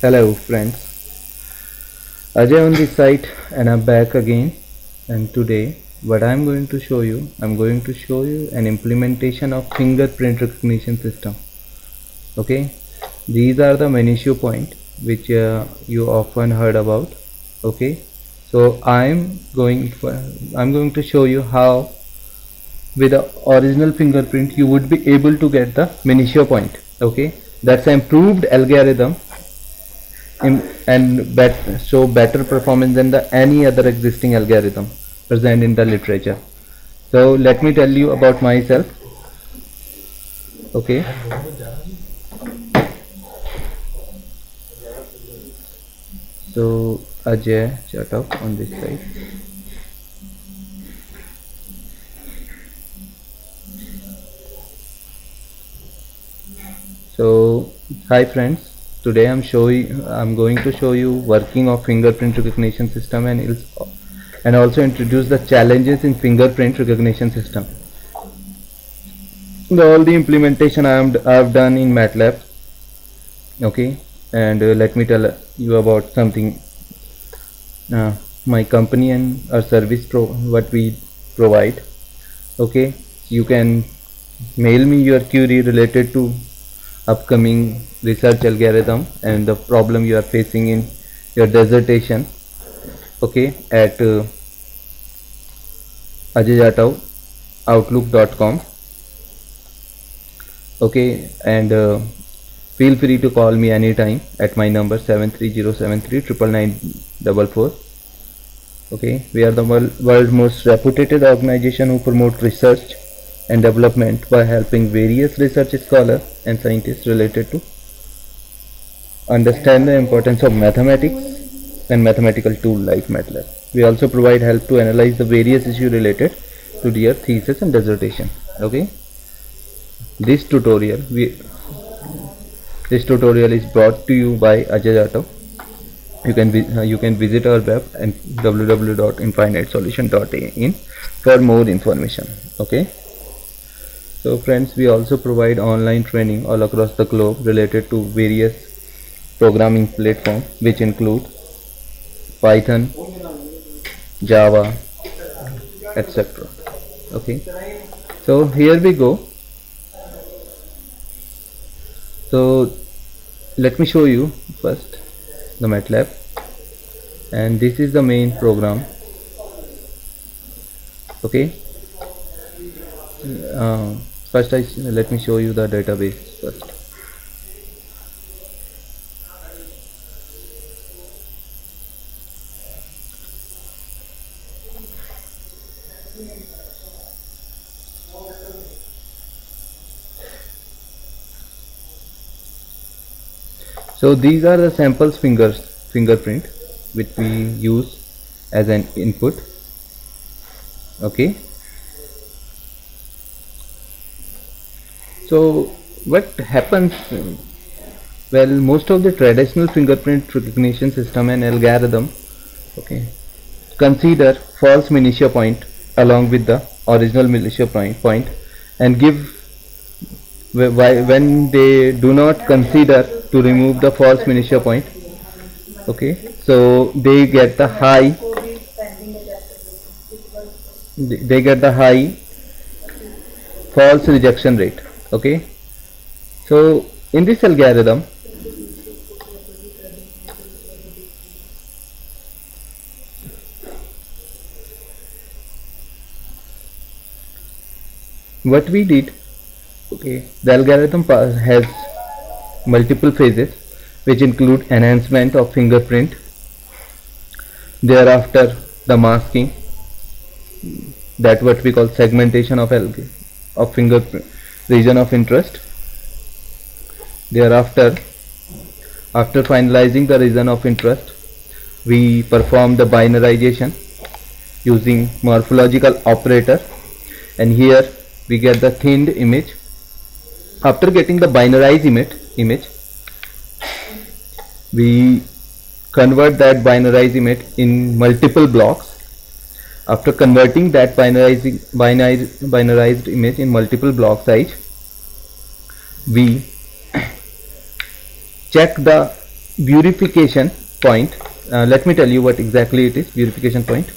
Hello friends, Ajay on this side and I'm back again, and today what I'm going to show you, an implementation of fingerprint recognition system. Okay, these are the minutiae point which you often heard about. Okay, so I'm going to show you how with the original fingerprint you would be able to get the minutiae point. Okay, that's an improved algorithm and show better performance than the any other existing algorithm present in the literature. So let me tell you about myself. Okay, so Ajay Chattock on this side. So hi friends, today I'm going to show you working of fingerprint recognition system and also introduce the challenges in fingerprint recognition system. All the implementation I've done in MATLAB. Okay, and let me tell you about something. My company and our service what we provide. Okay, you can mail me your query related to upcoming research algorithm and the problem you are facing in your dissertation. Okay, at ajayjatau@outlook.com. Okay, and feel free to call me anytime at my number 730739944. Okay, we are the world's most reputed organization who promote research and development by helping various research scholars and scientists related to understand the importance of mathematics and mathematical tool like MATLAB. We also provide help to analyze the various issues related to their thesis and dissertation. Okay, this tutorial is brought to you by Ajay Jatau. You can visit our web and www.infinitesolution.in for more information. Okay, so friends, we also provide online training all across the globe related to various programming platforms which include Python, Java, etc. Okay, so here we go. So let me show you first the MATLAB, and this is the main program. Okay, first let me show you the database first. So these are the samples fingerprint which we use as an input. Okay, so what happens, well, most of the traditional fingerprint recognition system and algorithm, okay, consider false minutiae point along with the original minutiae point and give when they do not consider to remove the false minutiae point. Okay, so they get the high false rejection rate. Okay, so in this algorithm, what we did, okay, the algorithm has multiple phases which include enhancement of fingerprint, thereafter the masking, that what we call segmentation of fingerprint region of interest. Thereafter, after finalizing the region of interest, we perform the binarization using morphological operator, and here we get the thinned image. After getting the binarized image, we convert that binarized image in multiple blocks. After converting that binarized image in multiple block size, we check the purification point. Let me tell you what exactly it is. Purification point.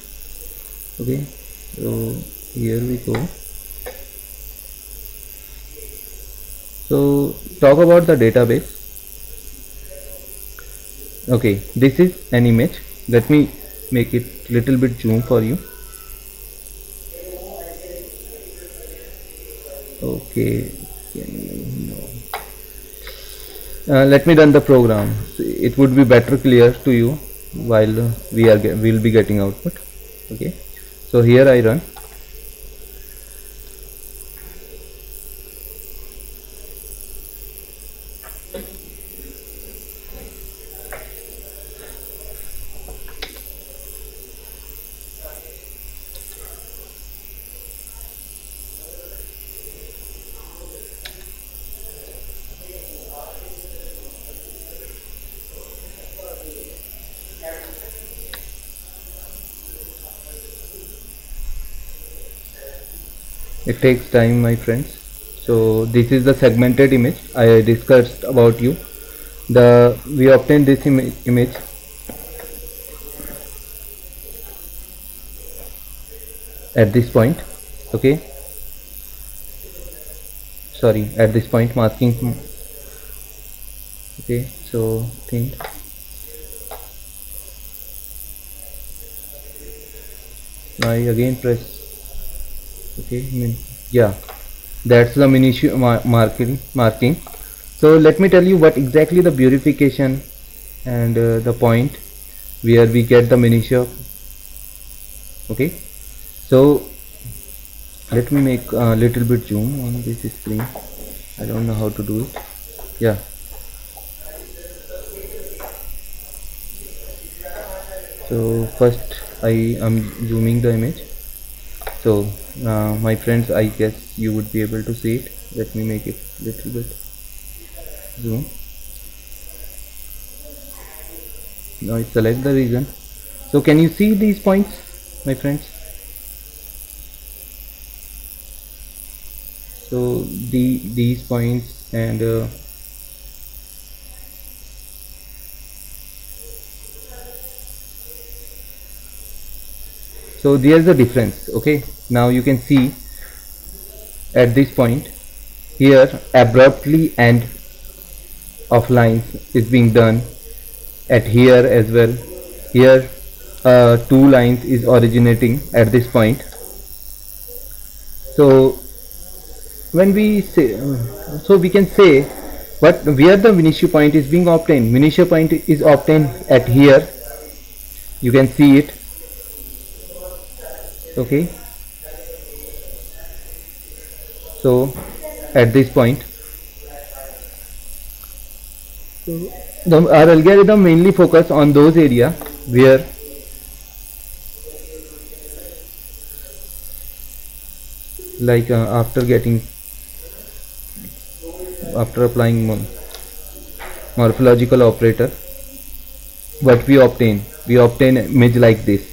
Okay, so here we go. So talk about the database. Okay, this is an image. Let me make it little bit zoom for you. Okay, let me run the program. It would be better clear to you while we'll be getting output. Okay, so here I run. It takes time, my friends. So this is the segmented image I discussed about you. We obtained this image at this point. Okay, sorry, at this point masking. Okay, so think I again press. Okay, yeah, that's the minutiae marking. So let me tell you what exactly the purification and the point where we get the minutiae. Okay, so let me make a little bit zoom on this screen. I don't know how to do it. Yeah, so first I am zooming the image. So my friends, I guess you would be able to see it. Let me make it little bit zoom. Now I select the region. So can you see these points, my friends? So these points and so there's a difference. Okay, now you can see at this point here abruptly end of lines is being done at here as well. Here two lines is originating at this point. So when we say, so we can say what where the minutiae point is being obtained. Minutiae point is obtained at here. You can see it. Okay, so at this point, so our algorithm mainly focus on those areas where like after applying morphological operator, what we obtain image like this.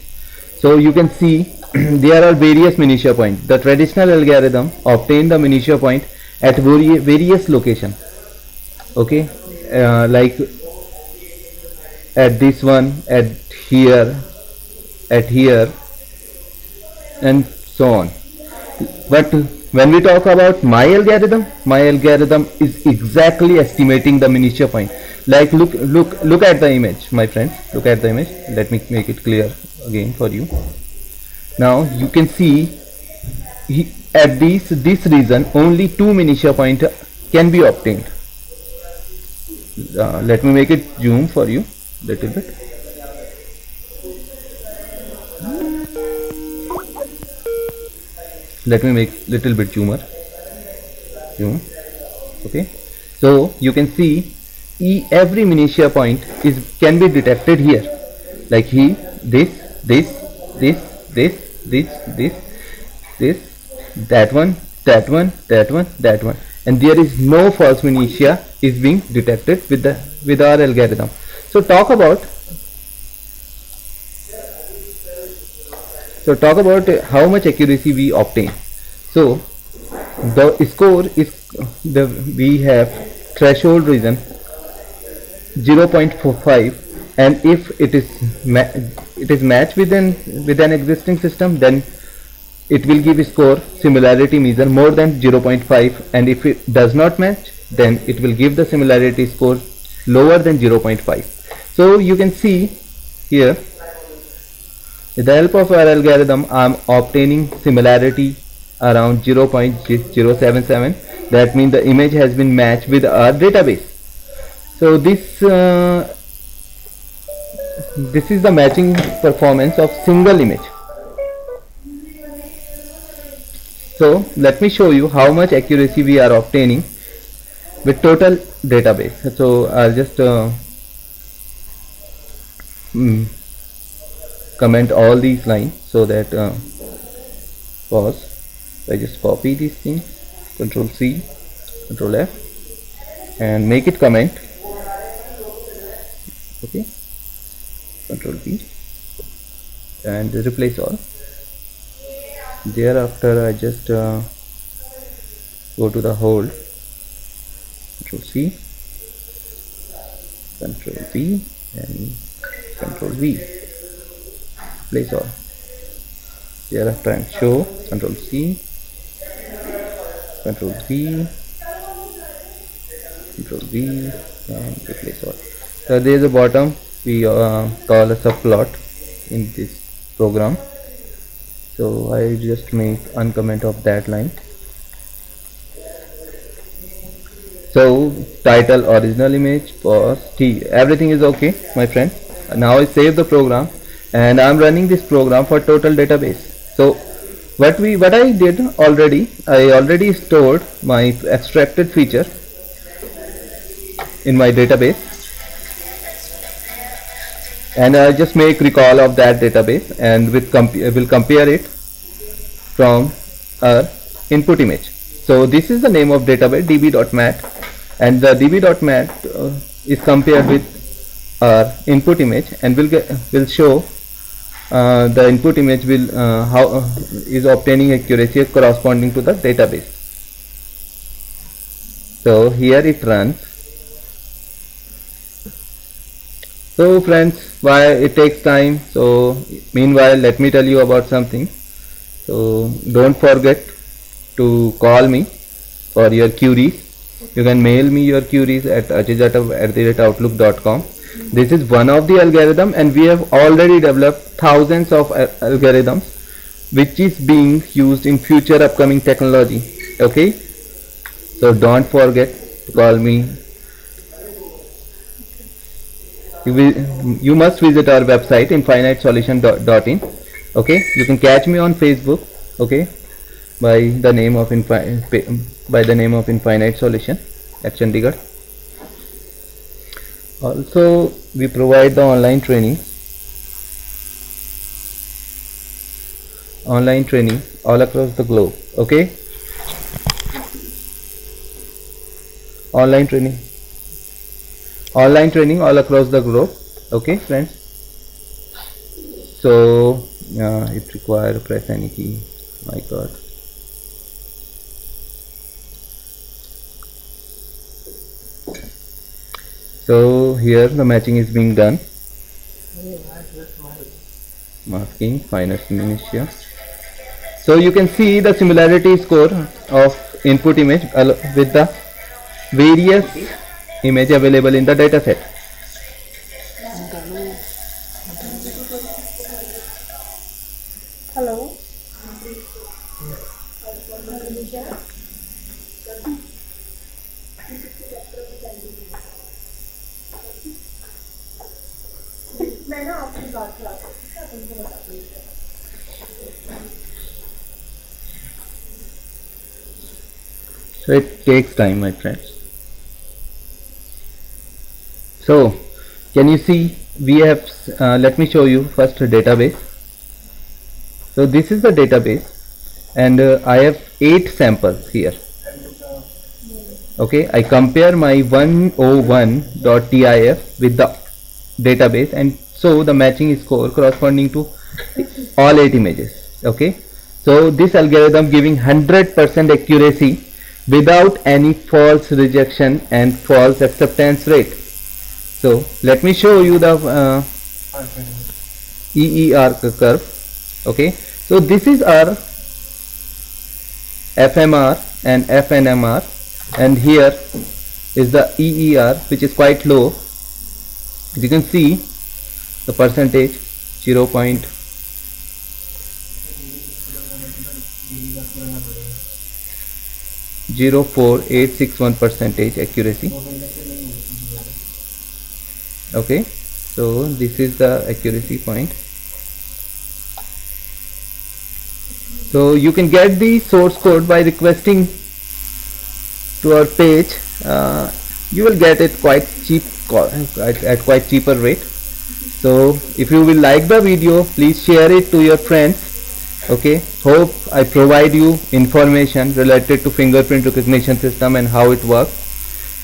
So you can see there are various minutiae points. The traditional algorithm obtain the minutiae point at various location. Okay, like at this one, at here, and so on. But when we talk about my algorithm is exactly estimating the minutiae point. Like look at the image, my friends. Look at the image. Let me make it clear again for you. Now you can see at this region only two minutiae point can be obtained. Let me make it zoom for you little bit. Let me make little bit zoom. Okay, so you can see every minutiae point can be detected here. Like here, this, that one, and there is no false minutiae is being detected with our algorithm. So talk about how much accuracy we obtain. So the score is we have threshold region. 0.45, and if it is matched with an existing system, then it will give a score similarity measure more than 0.5, and if it does not match, then it will give the similarity score lower than 0.5. So you can see here, with the help of our algorithm, I am obtaining similarity around 0.077. That means the image has been matched with our database. So this is the matching performance of single image. So let me show you how much accuracy we are obtaining with total database. So I'll just comment all these lines so that pause. I just copy these things, Control C, Control F, and make it comment. Okay, Control V, and replace all. Thereafter I just go to the hold, Control C, Control V, and Control V, place all. Thereafter and show, Control C, Control V, Control V, and replace all. So there is a bottom we call a subplot in this program. So I just make uncomment of that line. So title, original image, pause, T, everything is okay, my friend. Now I save the program, and I'm running this program for total database. So what I did already, I already stored my extracted feature in my database, and I just make recall of that database, and will compare it from our input image. So this is the name of database, db.mat, and the db.mat is compared with our input image, and will show the input image will how is obtaining accuracy corresponding to the database. So here it runs. So friends, why it takes time? So meanwhile, let me tell you about something. So don't forget to call me for your queries. You can mail me your queries at ajay@outlook.com. This is one of the algorithm, and we have already developed thousands of algorithms which is being used in future upcoming technology. Okay, so don't forget to call me. You must visit our website infinitesolution.in. Okay, you can catch me on Facebook, okay, by the name of Infinite Solution at Chandigarh. Also, we provide the online training all across the globe. Okay, online training all across the globe. Okay, friends. So it requires press any key. My God. So here the matching is being done. Masking, finest minutia. So you can see the similarity score of input image with the various image available in the data set. Hello. मैं ना आपकी बात कराती हूँ, तुमको बताती हूँ. So it takes time, my friends. So can you see we have let me show you first a database. So this is the database, and I have 8 samples here. Okay, I compare my 101.tif with the database, and so the matching score corresponding to all 8 images. Okay, so this algorithm giving 100% accuracy without any false rejection and false acceptance rate. So let me show you the EER curve. Okay, so this is our FMR and FNMR, and here is the EER, which is quite low. As you can see, the percentage 0.04861 percentage accuracy. Okay, so this is the accuracy point. So you can get the source code by requesting to our page. You will get it quite cheap, at quite cheaper rate. So if you will like the video, please share it to your friends. Okay, hope I provide you information related to fingerprint recognition system and how it works.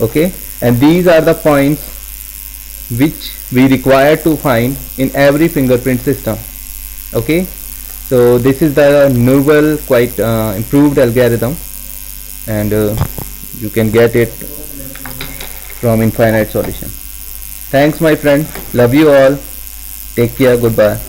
Okay, and these are the points which we require to find in every fingerprint system. Okay, so this is the novel, quite improved algorithm, and you can get it from Infinite Solution. Thanks my friend, love you all, take care, goodbye.